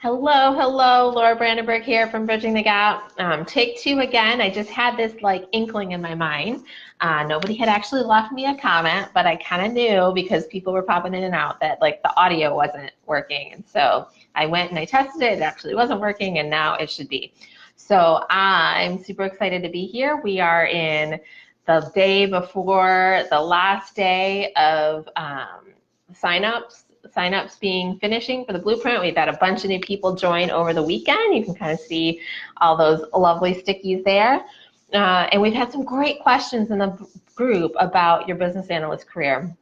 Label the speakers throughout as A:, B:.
A: Hello, Laura Brandenburg here from Bridging the Gap. Take two again. I just had this like inkling in my mind. Nobody had actually left me a comment, but I kind of knew because people were popping in and out that like the audio wasn't working. And so I went and I tested it. It actually wasn't working, and now it should be. So I'm super excited to be here. We are in the day before the last day of signups being finishing for the blueprint. We've had a bunch of new people join over the weekend. You can kind of see all those lovely stickies there. And we've had some great questions in the group about your business analyst career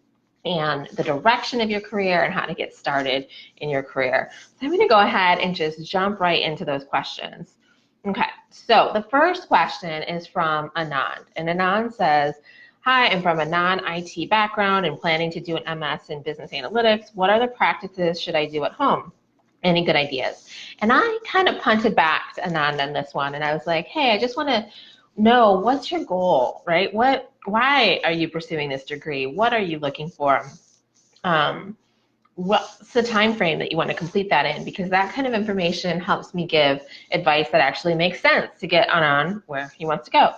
A: and the direction of your career and how to get started in your career. So I'm going to go ahead and just jump right into those questions. Okay, so the first question is from Anand, and Anand says, hi, I'm from a non-IT background and planning to do an MS in business analytics. What other practices should I do at home? Any good ideas? And I kind of punted back to Anand on this one, and I was like, hey, I just want to know, what's your goal, right? Why are you pursuing this degree? What are you looking for? What's the time frame that you want to complete that in? Because that kind of information helps me give advice that actually makes sense to get on where he wants to go.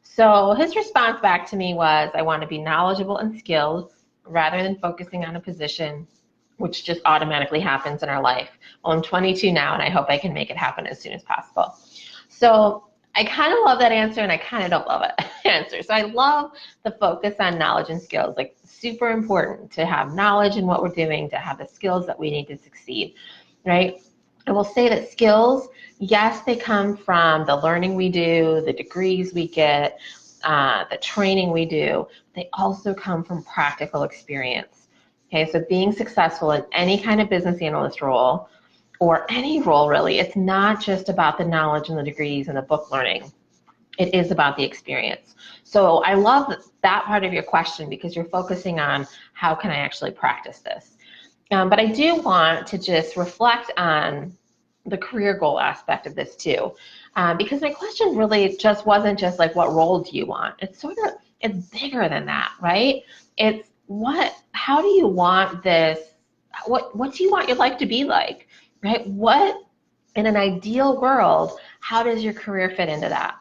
A: So his response back to me was, I want to be knowledgeable and skilled rather than focusing on a position which just automatically happens in our life. Well, I'm 22 now, and I hope I can make it happen as soon as possible. So I kind of love that answer, and I kind of don't love it answer. So I love the focus on knowledge and skills. Like, super important to have knowledge in what we're doing, to have the skills that we need to succeed, right? I will say that skills, yes, they come from the learning we do, the degrees we get, the training we do. They also come from practical experience. Okay, so being successful in any kind of business analyst role, or any role really, it's not just about the knowledge and the degrees and the book learning. It is about the experience. So I love that part of your question, because you're focusing on how can I actually practice this. But I do want to just reflect on the career goal aspect of this too, because my question really just wasn't just like, what role do you want? It's bigger than that, right? It's how do you want this, what do you want your life to be like, right? What, in an ideal world, how does your career fit into that?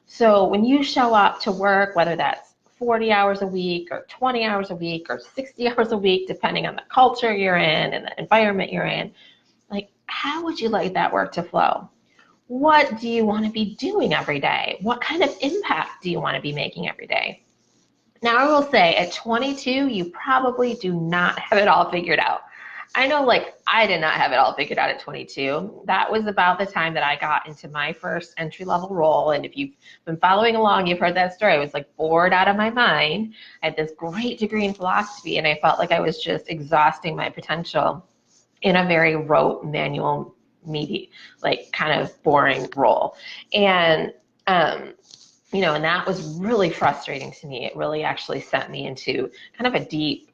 A: So when you show up to work, whether that's 40 hours a week or 20 hours a week or 60 hours a week, depending on the culture you're in and the environment you're in, like, how would you like that work to flow? What do you want to be doing every day? What kind of impact do you want to be making every day? Now, I will say at 22, you probably do not have it all figured out. I know, like, I did not have it all figured out at 22. That was about the time that I got into my first entry-level role. And if you've been following along, you've heard that story. I was like bored out of my mind. I had this great degree in philosophy, and I felt like I was just exhausting my potential in a very rote, manual, meaty, like kind of boring role. And, and that was really frustrating to me. It really actually sent me into kind of a deep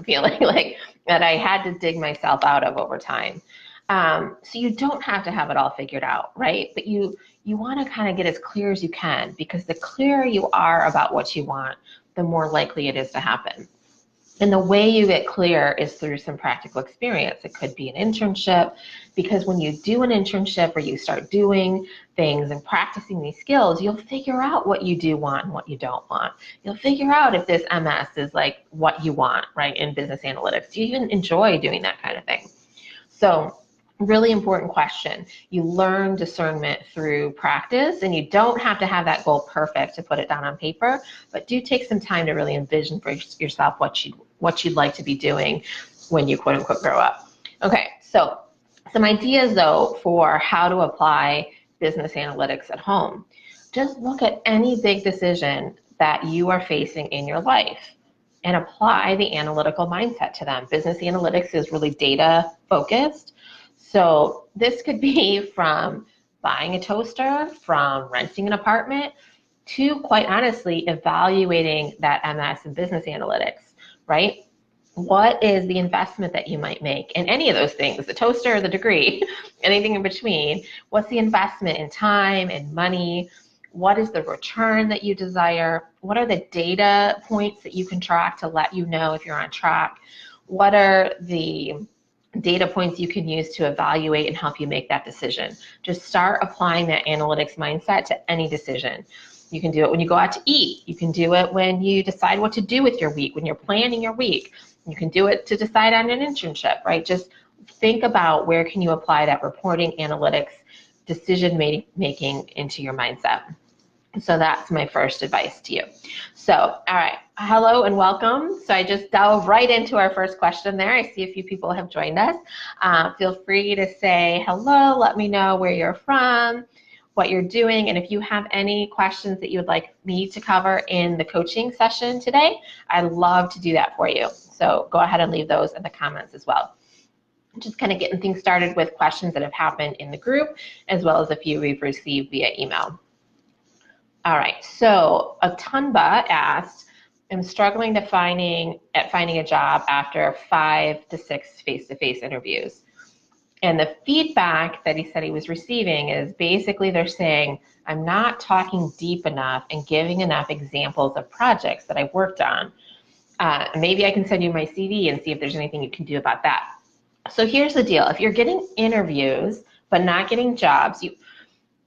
A: feeling like that I had to dig myself out of over time. So you don't have to have it all figured out, right? But you want to kind of get as clear as you can, because the clearer you are about what you want, the more likely it is to happen. And the way you get clear is through some practical experience. It could be an internship, because when you do an internship or you start doing things and practicing these skills, you'll figure out what you do want and what you don't want. You'll figure out if this MS is like what you want, right, in business analytics. Do you even enjoy doing that kind of thing? So, really important question. You learn discernment through practice, and you don't have to have that goal perfect to put it down on paper, but do take some time to really envision for yourself what you'd like to be doing when you quote unquote grow up. Okay, so some ideas though for how to apply business analytics at home. Just look at any big decision that you are facing in your life and apply the analytical mindset to them. Business analytics is really data focused. So this could be from buying a toaster, from renting an apartment, to quite honestly evaluating that MS in business analytics, right? What is the investment that you might make in any of those things, the toaster or the degree, anything in between? What's the investment in time and money? What is the return that you desire? What are the data points that you can track to let you know if you're on track? What are the data points you can use to evaluate and help you make that decision. Just start applying that analytics mindset to any decision. You can do it when you go out to eat. You can do it when you decide what to do with your week, when you're planning your week. You can do it to decide on an internship, right? Just think about where can you apply that reporting, analytics, decision making into your mindset. So that's my first advice to you. So, all right, hello and welcome. So I just delve right into our first question there. I see a few people have joined us. Feel free to say hello, let me know where you're from, what you're doing, and if you have any questions that you would like me to cover in the coaching session today, I'd love to do that for you. So go ahead and leave those in the comments as well. Just kind of getting things started with questions that have happened in the group, as well as a few we've received via email. All right, so Atunba asked, I'm struggling to finding a job after 5 to 6 face-to-face interviews. And the feedback that he said he was receiving is basically they're saying, I'm not talking deep enough and giving enough examples of projects that I've worked on. Maybe I can send you my CV and see if there's anything you can do about that. So here's the deal. If you're getting interviews but not getting jobs,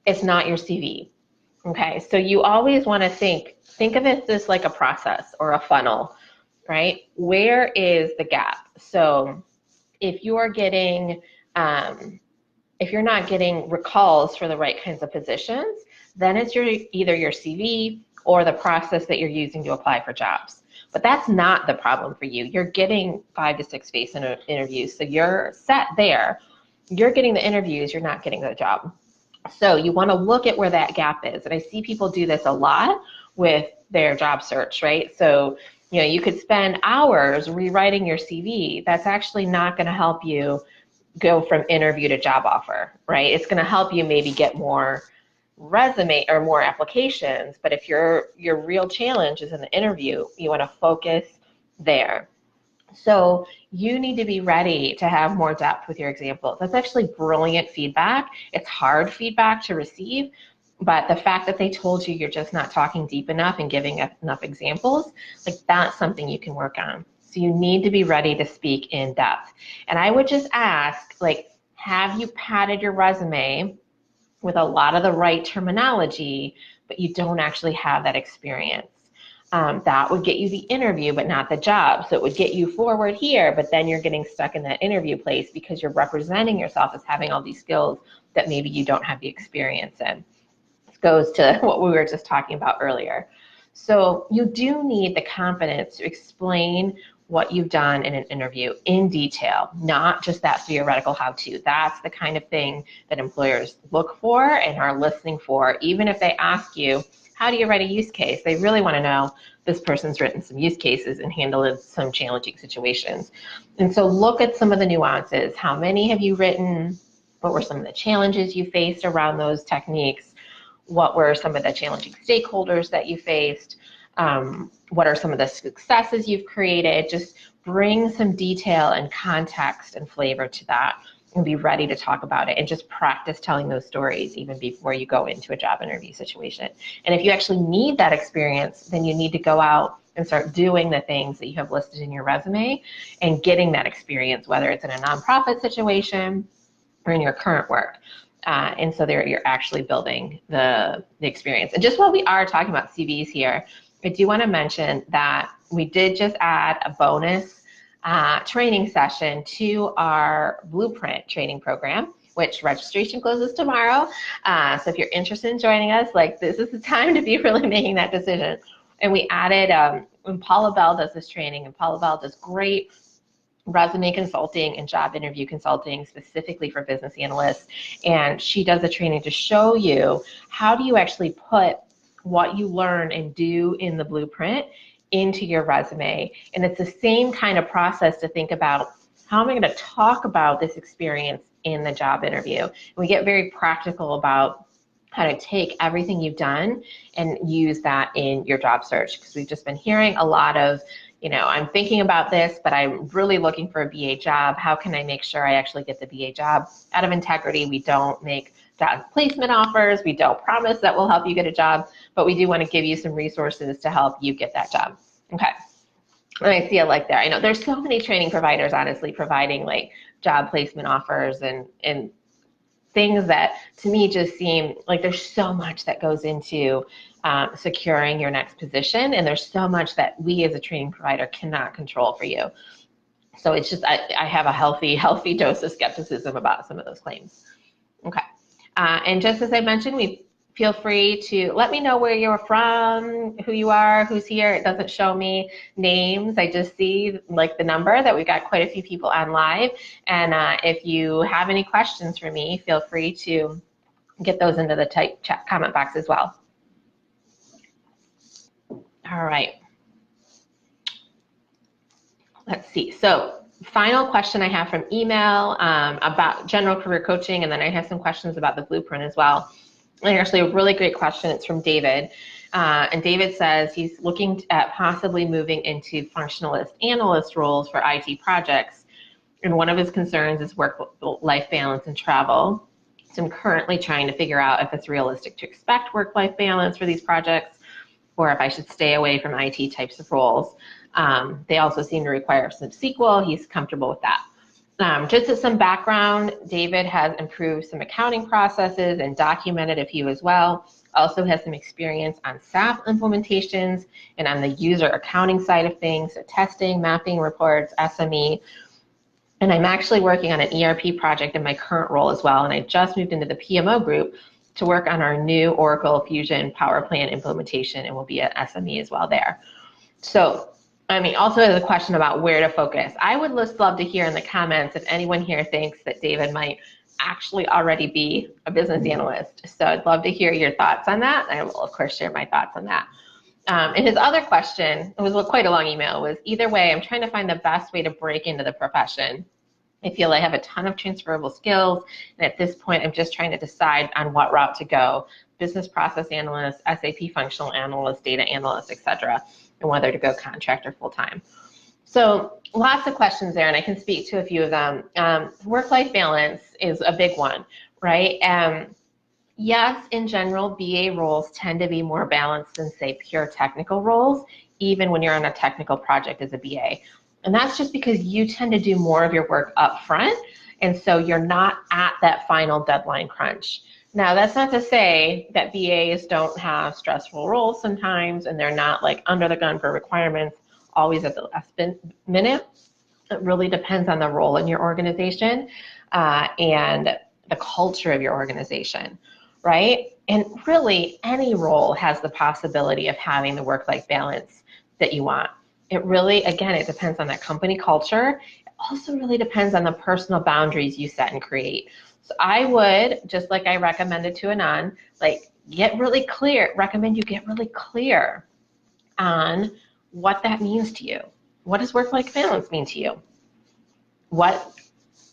A: it's not your CV. Okay, so you always want to think of it as like a process or a funnel, right? Where is the gap? So if you're getting, if you're not getting recalls for the right kinds of positions, then it's either your CV or the process that you're using to apply for jobs. But that's not the problem for you. You're getting 5 to 6 face interviews, so you're set there. You're getting the interviews, you're not getting the job. So you want to look at where that gap is. And I see people do this a lot with their job search, right? So, you could spend hours rewriting your CV. That's actually not going to help you go from interview to job offer, right? It's going to help you maybe get more resume or more applications. But if your real challenge is in the interview, you want to focus there. So you need to be ready to have more depth with your examples. That's actually brilliant feedback. It's hard feedback to receive, but the fact that they told you you're just not talking deep enough and giving enough examples, like that's something you can work on. So you need to be ready to speak in depth. And I would just ask, like, have you padded your resume with a lot of the right terminology, but you don't actually have that experience? That would get you the interview, but not the job. So it would get you forward here, but then you're getting stuck in that interview place because you're representing yourself as having all these skills that maybe you don't have the experience in. This goes to what we were just talking about earlier. So you do need the confidence to explain what you've done in an interview in detail, not just that theoretical how-to. That's the kind of thing that employers look for and are listening for. Even if they ask you, how do you write a use case? They really want to know this person's written some use cases and handled some challenging situations. And so look at some of the nuances. How many have you written? What were some of the challenges you faced around those techniques? What were some of the challenging stakeholders that you faced? What are some of the successes you've created? Just bring some detail and context and flavor to that and be ready to talk about it, and just practice telling those stories even before you go into a job interview situation. And if you actually need that experience, then you need to go out and start doing the things that you have listed in your resume and getting that experience, whether it's in a nonprofit situation or in your current work. And so there you're actually building the experience. And just while we are talking about CVs here, I do want to mention that we did just add a bonus training session to our Blueprint training program, which registration closes tomorrow. So if you're interested in joining us, like, this is the time to be really making that decision. And we added, and Paula Bell does this training, and Paula Bell does great resume consulting and job interview consulting specifically for business analysts. And she does a training to show you how do you actually put what you learn and do in the Blueprint into your resume. And it's the same kind of process to think about, how am I going to talk about this experience in the job interview? And we get very practical about how to take everything you've done and use that in your job search, because we've just been hearing a lot of, I'm thinking about this, but I'm really looking for a BA job. How can I make sure I actually get the BA job? Out of integrity, we don't make job placement offers. We don't promise that we'll help you get a job, but we do want to give you some resources to help you get that job. Okay. And I see a like there. I know there's so many training providers, honestly, providing like job placement offers and things that to me just seem like there's so much that goes into securing your next position, and there's so much that we as a training provider cannot control for you. So it's just, I have a healthy dose of skepticism about some of those claims. Okay. And just as I mentioned, we feel free to let me know where you're from, who you are, who's here. It doesn't show me names. I just see like the number that we've got quite a few people on live. And if you have any questions for me, feel free to get those into the chat comment box as well. All right. Let's see. So final question I have from email about general career coaching, and then I have some questions about the blueprint as well. And actually a really great question. It's from David. And David says he's looking at possibly moving into functionalist analyst roles for IT projects. And one of his concerns is work-life balance and travel. So I'm currently trying to figure out if it's realistic to expect work-life balance for these projects, or if I should stay away from IT types of roles. They also seem to require some SQL. He's comfortable with that. Just as some background, David has improved some accounting processes and documented a few as well. Also has some experience on SAP implementations and on the user accounting side of things, so testing, mapping reports, SME. And I'm actually working on an ERP project in my current role as well. And I just moved into the PMO group to work on our new Oracle Fusion Power Plan implementation, and will be an SME as well there. So, I mean, also as a question about where to focus. I would just love to hear in the comments if anyone here thinks that David might actually already be a business analyst. So I'd love to hear your thoughts on that. I will, of course, share my thoughts on that. And his other question, it was quite a long email, was either way, I'm trying to find the best way to break into the profession. I feel I have a ton of transferable skills, and at this point, I'm just trying to decide on what route to go: business process analyst, SAP functional analyst, data analyst, etc., and whether to go contract or full-time. So lots of questions there, and I can speak to a few of them. Work-life balance is a big one, right? Yes, in general, BA roles tend to be more balanced than, say, pure technical roles, even when you're on a technical project as a BA. And that's just because you tend to do more of your work up front, and so you're not at that final deadline crunch. Now, that's not to say that BAs don't have stressful roles sometimes, and they're not like under the gun for requirements always at the last minute. It really depends on the role in your organization and the culture of your organization, right? And really, any role has the possibility of having the work-life balance that you want. It really, again, it depends on that company culture. It also really depends on the personal boundaries you set and create. So I would, just like I recommended to Anand, like recommend you get really clear on what that means to you. What does work-life balance mean to you? What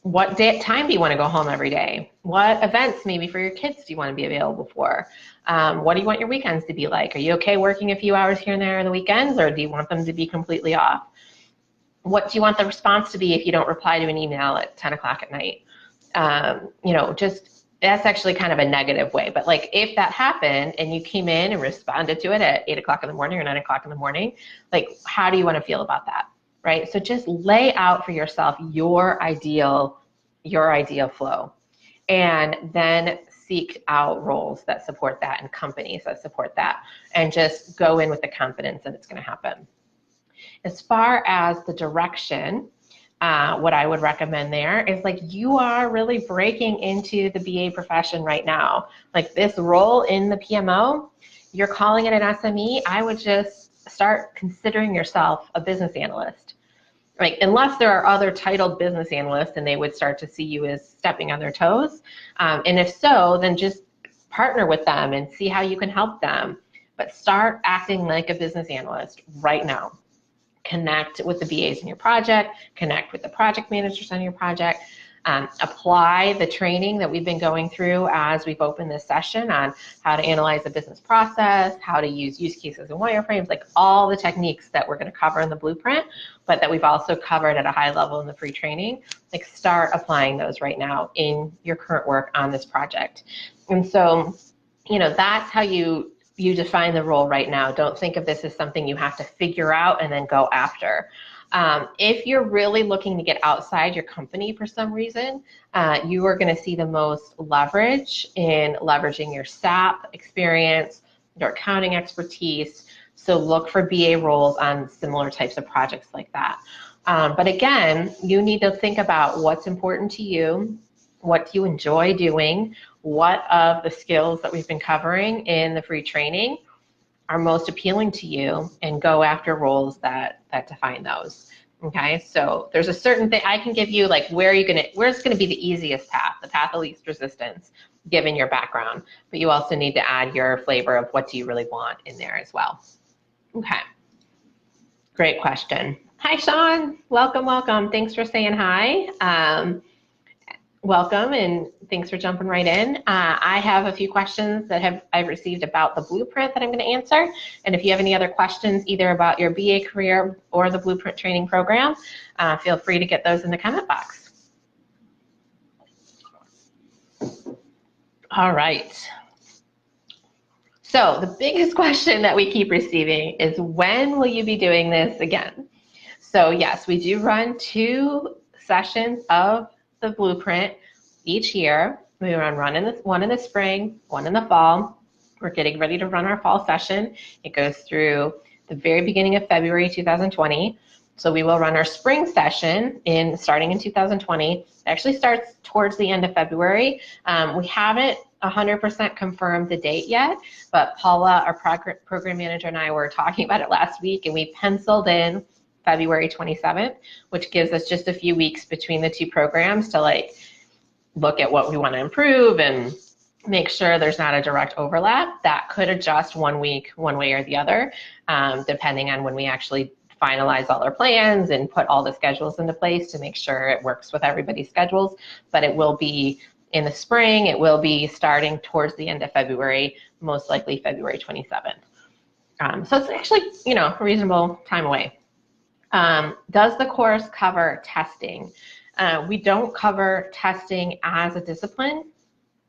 A: time do you want to go home every day? What events maybe for your kids do you want to be available for? What do you want your weekends to be like? Are you okay working a few hours here and there on the weekends, or do you want them to be completely off? What do you want the response to be if you don't reply to an email at 10 o'clock at night? Just that's actually kind of a negative way. But like if that happened and you came in and responded to it at 8 o'clock in the morning or 9 o'clock in the morning, like how do you want to feel about that? Right? So just lay out for yourself your ideal flow, and then seek out roles that support that and companies that support that, and just go in with the confidence that it's going to happen. As far as the direction, what I would recommend there is like you are really breaking into the BA profession right now. Like this role in the PMO, you're calling it an SME, I would just start considering yourself a business analyst. Right, unless there are other titled business analysts and they would start to see you as stepping on their toes. And if so, then just partner with them and see how you can help them. But start acting like a business analyst right now. Connect with the BAs in your project, connect with the project managers on your project, apply the training that we've been going through as we've opened this session on how to analyze the business process, how to use cases and wireframes, like all the techniques that we're going to cover in the blueprint, but that we've also covered at a high level in the free training. Like start applying those right now in your current work on this project. And so, that's how you define the role right now. Don't think of this as something you have to figure out and then go after. If you're really looking to get outside your company for some reason, you are going to see the most leverage in leveraging your SAP experience, your accounting expertise. So look for BA roles on similar types of projects like that. But again, you need to think about what's important to you, what do you enjoy doing, what of the skills that we've been covering in the free training are most appealing to you, and go after roles that define those. Okay, so there's a certain thing I can give you, like where's gonna be the easiest path, the path of least resistance, given your background. But you also need to add your flavor of what do you really want in there as well. Okay, great question. Hi, Sean. Welcome, welcome. Thanks for saying hi. Welcome, and thanks for jumping right in. I have a few questions that I've received about the Blueprint that I'm going to answer. And if you have any other questions, either about your BA career or the Blueprint training program, feel free to get those in the comment box. All right. So the biggest question that we keep receiving is, when will you be doing this again? So yes, we do run 2 sessions of the Blueprint each year. We run one in the spring, one in the fall. We're getting ready to run our fall session. It goes through the very beginning of February 2020. So we will run our spring session starting in 2020. It actually starts towards the end of February. We haven't 100% confirmed the date yet, but Paula, our program manager, and I were talking about it last week, and we penciled in February 27th, which gives us just a few weeks between the 2 programs to look at what we want to improve and make sure there's not a direct overlap. That could adjust one week, one way or the other, depending on when we actually finalize all our plans and put all the schedules into place to make sure it works with everybody's schedules. But it will be in the spring. It will be starting towards the end of February, most likely February 27th. So it's actually, a reasonable time away. Does the course cover testing? We don't cover testing as a discipline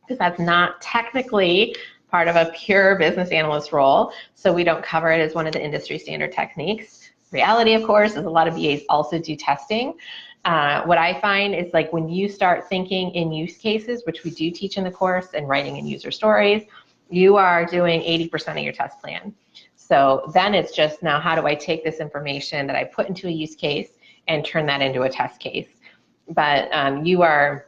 A: because that's not technically part of a pure business analyst role. So we don't cover it as one of the industry standard techniques. Reality, of course, is a lot of BAs also do testing. What I find is when you start thinking in use cases, which we do teach in the course, and writing in user stories, you are doing 80% of your test plan. So then it's just, now how do I take this information that I put into a use case and turn that into a test case? But you are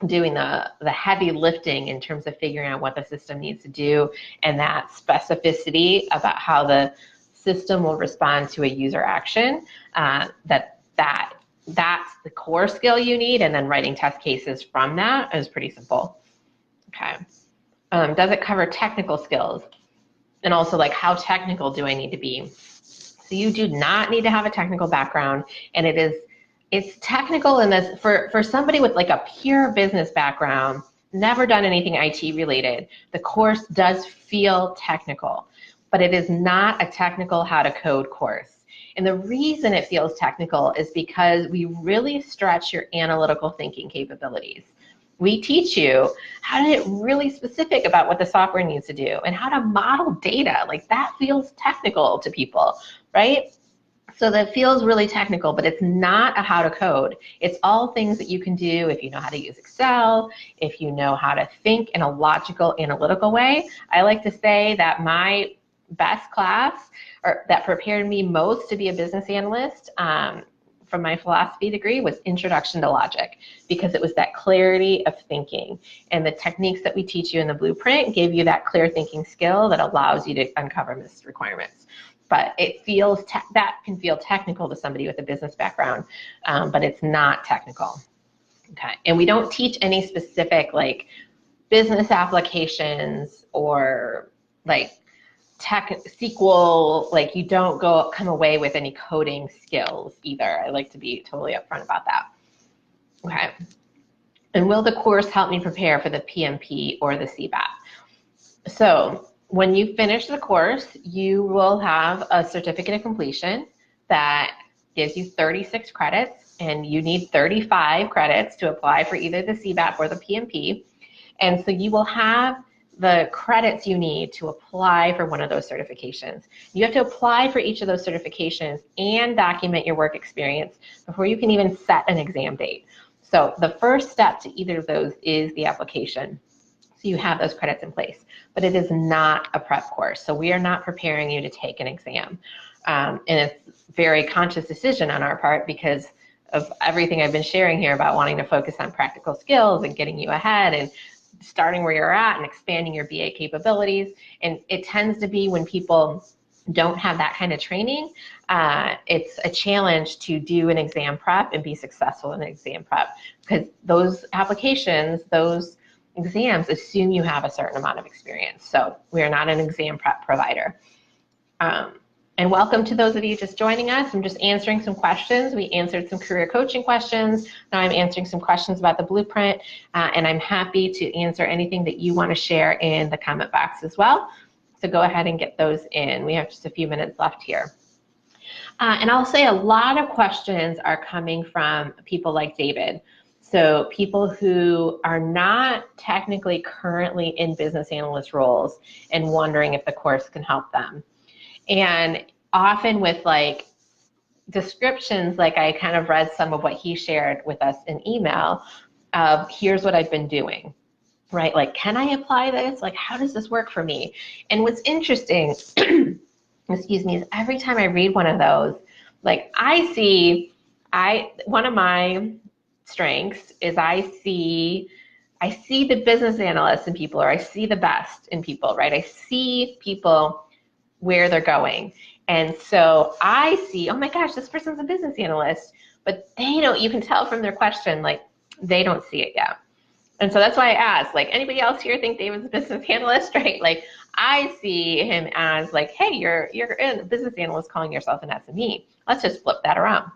A: doing the heavy lifting in terms of figuring out what the system needs to do, and that specificity about how the system will respond to a user action, that's the core skill you need, and then writing test cases from that is pretty simple. Okay. Does it cover technical skills? And also, how technical do I need to be? So you do not need to have a technical background, and it's technical in this, for somebody with a pure business background, never done anything IT related, the course does feel technical, but it is not a technical how to code course. And the reason it feels technical is because we really stretch your analytical thinking capabilities. We teach you how to get really specific about what the software needs to do and how to model data. That feels technical to people, right? So that feels really technical, but it's not a how to code. It's all things that you can do if you know how to use Excel, if you know how to think in a logical, analytical way. I like to say that my best class, or that prepared me most to be a business analyst, from my philosophy degree, was Introduction to Logic, because it was that clarity of thinking. And the techniques that we teach you in the Blueprint give you that clear thinking skill that allows you to uncover missed requirements. But it feels, that can feel technical to somebody with a business background, but it's not technical. Okay, and we don't teach any specific business applications or SQL, you don't come away with any coding skills either. I like to be totally upfront about that. Okay. And will the course help me prepare for the PMP or the CBAP? So when you finish the course, you will have a certificate of completion that gives you 36 credits, and you need 35 credits to apply for either the CBAP or the PMP. And so you will have the credits you need to apply for one of those certifications. You have to apply for each of those certifications and document your work experience before you can even set an exam date. So the first step to either of those is the application. So you have those credits in place, but it is not a prep course. So we are not preparing you to take an exam. And it's a very conscious decision on our part because of everything I've been sharing here about wanting to focus on practical skills and getting you ahead and starting where you're at and expanding your BA capabilities. And it tends to be when people don't have that kind of training, it's a challenge to do an exam prep and be successful in an exam prep, because those applications, those exams assume you have a certain amount of experience. So we are not an exam prep provider. And welcome to those of you just joining us. I'm just answering some questions. We answered some career coaching questions. Now I'm answering some questions about the blueprint, and I'm happy to answer anything that you want to share in the comment box as well. So go ahead and get those in. We have just a few minutes left here. And I'll say a lot of questions are coming from people like David. So people who are not technically currently in business analyst roles and wondering if the course can help them. And often with like descriptions, like I kind of read some of what he shared with us in email of here's what I've been doing, right? Like, can I apply this? Like, how does this work for me? And what's interesting, excuse me, is every time I read one of those, like one of my strengths is I see the business analysts in people, or I see the best in people, right? I see people where they're going. And so I see, oh my gosh, this person's a business analyst, but they don't, you can tell from their question, like they don't see it yet. And so that's why I asked, like, anybody else here think David's a business analyst, right? Like I see him as like, hey, you're a business analyst calling yourself an SME. Let's just flip that around.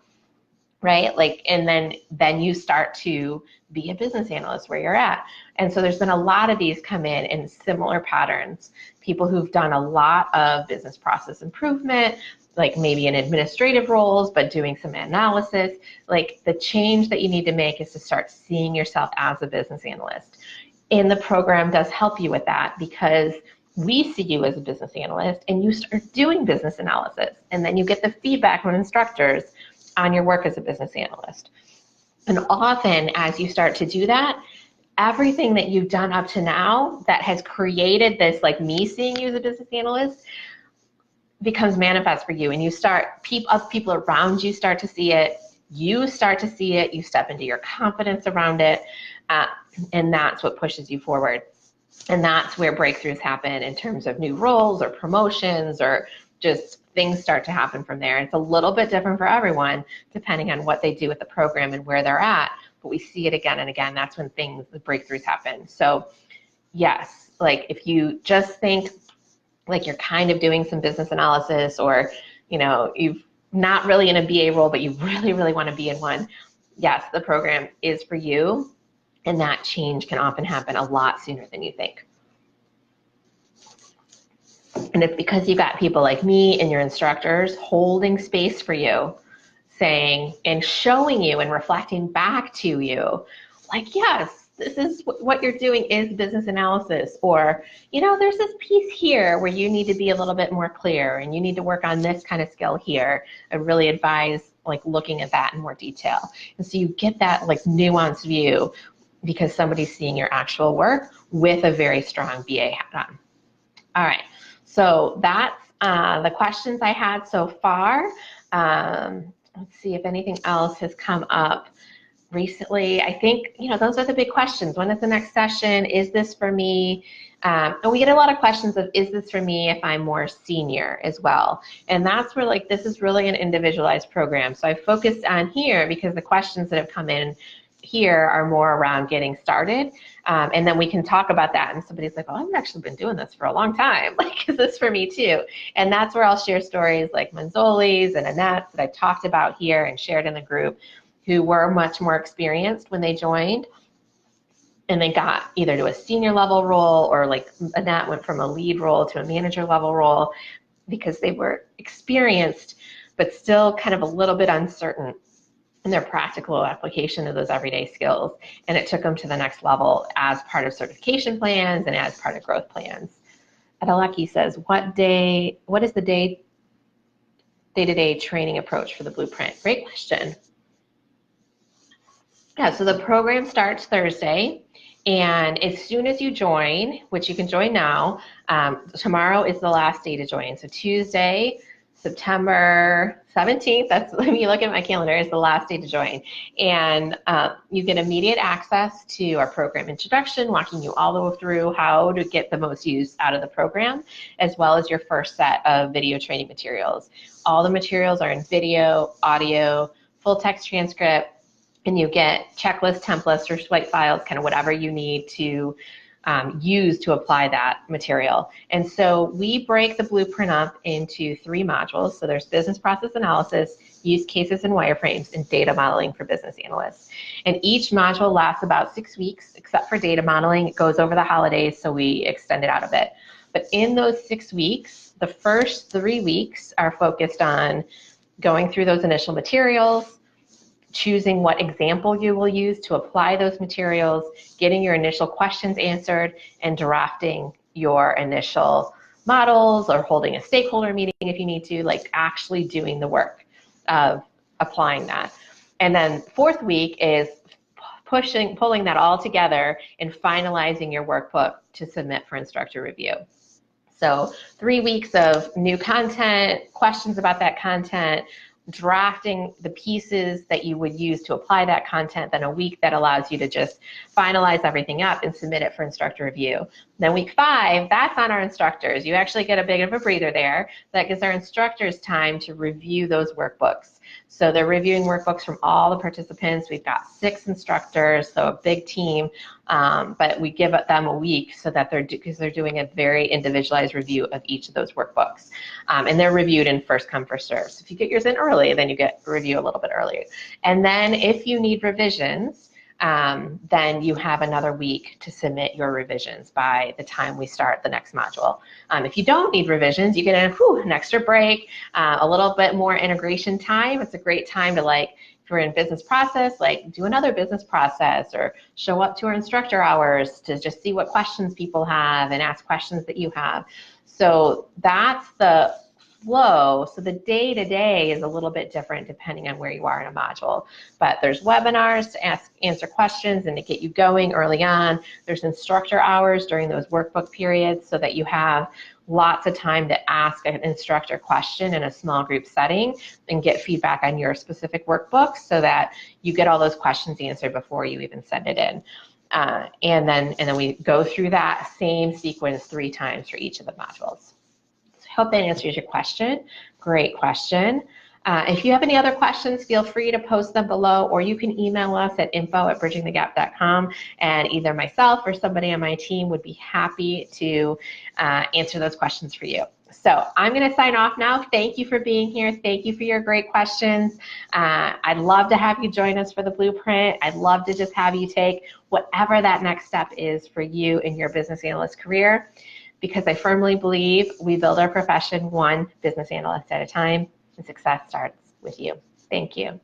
A: Right? Like, and then you start to be a business analyst where you're at. And so there's been a lot of these come in similar patterns. People who've done a lot of business process improvement, like maybe in administrative roles, but doing some analysis. Like the change that you need to make is to start seeing yourself as a business analyst. And the program does help you with that because we see you as a business analyst and you start doing business analysis. And then you get the feedback from instructors on your work as a business analyst. And often as you start to do that, everything that you've done up to now that has created this, like me seeing you as a business analyst, becomes manifest for you. And you start, people around you start to see it, you start to see it, you step into your confidence around it, and that's what pushes you forward. And that's where breakthroughs happen in terms of new roles or promotions, or just things start to happen from there. It's a little bit different for everyone depending on what they do with the program and where they're at, but we see it again and again. That's when the breakthroughs happen. So yes, like if you just think like you're kind of doing some business analysis, or you've not really in a BA role, but you really, really want to be in one, yes, the program is for you, and that change can often happen a lot sooner than you think. And it's because you got people like me and your instructors holding space for you, saying and showing you and reflecting back to you, like, yes, this is what you're doing is business analysis, or, there's this piece here where you need to be a little bit more clear and you need to work on this kind of skill here. I really advise like looking at that in more detail. And so you get that like nuanced view because somebody's seeing your actual work with a very strong BA hat on. All right. So that's the questions I had so far. Let's see if anything else has come up recently. I think, those are the big questions. When is the next session? Is this for me? And we get a lot of questions of, is this for me if I'm more senior as well? And that's where like, this is really an individualized program. So I focused on here because the questions that have come in here are more around getting started. And then we can talk about that. And somebody's like, oh, I've actually been doing this for a long time. Like, is this for me too? And that's where I'll share stories like Manzoli's and Annette's that I've talked about here and shared in the group, who were much more experienced when they joined. And they got either to a senior level role, or like Annette went from a lead role to a manager level role because they were experienced, but still kind of a little bit uncertain and their practical application of those everyday skills. And it took them to the next level as part of certification plans and as part of growth plans. Adeleki says, what is the day-to-day training approach for the Blueprint? Great question. Yeah, so the program starts Thursday, and as soon as you join, which you can join now, tomorrow is the last day to join. So Tuesday, September 17th, that's, let me look at my calendar, is the last day to join. And you get immediate access to our program introduction, walking you all the way through how to get the most use out of the program, as well as your first set of video training materials. All the materials are in video, audio, full text transcript, and you get checklists, templates, or swipe files, kind of whatever you need to use to apply that material. And so we break the blueprint up into 3 modules. So there's business process analysis, use cases and wireframes, and data modeling for business analysts. And each module lasts about 6 weeks, except for data modeling. It goes over the holidays, so we extend it out a bit. But in those 6 weeks, the first 3 weeks are focused on going through those initial materials, choosing what example you will use to apply those materials, getting your initial questions answered, and drafting your initial models or holding a stakeholder meeting if you need to, like actually doing the work of applying that. And then 4th week is pulling that all together and finalizing your workbook to submit for instructor review. So 3 weeks of new content, questions about that content, drafting the pieces that you would use to apply that content, then a week that allows you to just finalize everything up and submit it for instructor review. Then week 5, that's on our instructors. You actually get a bit of a breather there. That gives our instructors time to review those workbooks. So they're reviewing workbooks from all the participants. We've got 6 instructors, so a big team, but we give them a week so that because they're doing a very individualized review of each of those workbooks. And they're reviewed in first come, first serve. So if you get yours in early, then you get a review a little bit earlier. And then if you need revisions, then you have another week to submit your revisions by the time we start the next module. If you don't need revisions, you get an extra break, a little bit more integration time. It's a great time to, like, if you're in business process, like do another business process or show up to our instructor hours to just see what questions people have and ask questions that you have. So that's the flow. So the day-to-day is a little bit different depending on where you are in a module. But there's webinars to answer questions and to get you going early on. There's instructor hours during those workbook periods so that you have lots of time to ask an instructor question in a small group setting and get feedback on your specific workbooks so that you get all those questions answered before you even send it in. And then we go through that same sequence 3 times for each of the modules. I hope that answers your question. Great question. If you have any other questions, feel free to post them below, or you can email us at info@bridgingthegap.com, and either myself or somebody on my team would be happy to answer those questions for you. So I'm going to sign off now. Thank you for being here. Thank you for your great questions. I'd love to have you join us for the Blueprint. I'd love to just have you take whatever that next step is for you in your business analyst career, because I firmly believe we build our profession one business analyst at a time, and success starts with you. Thank you.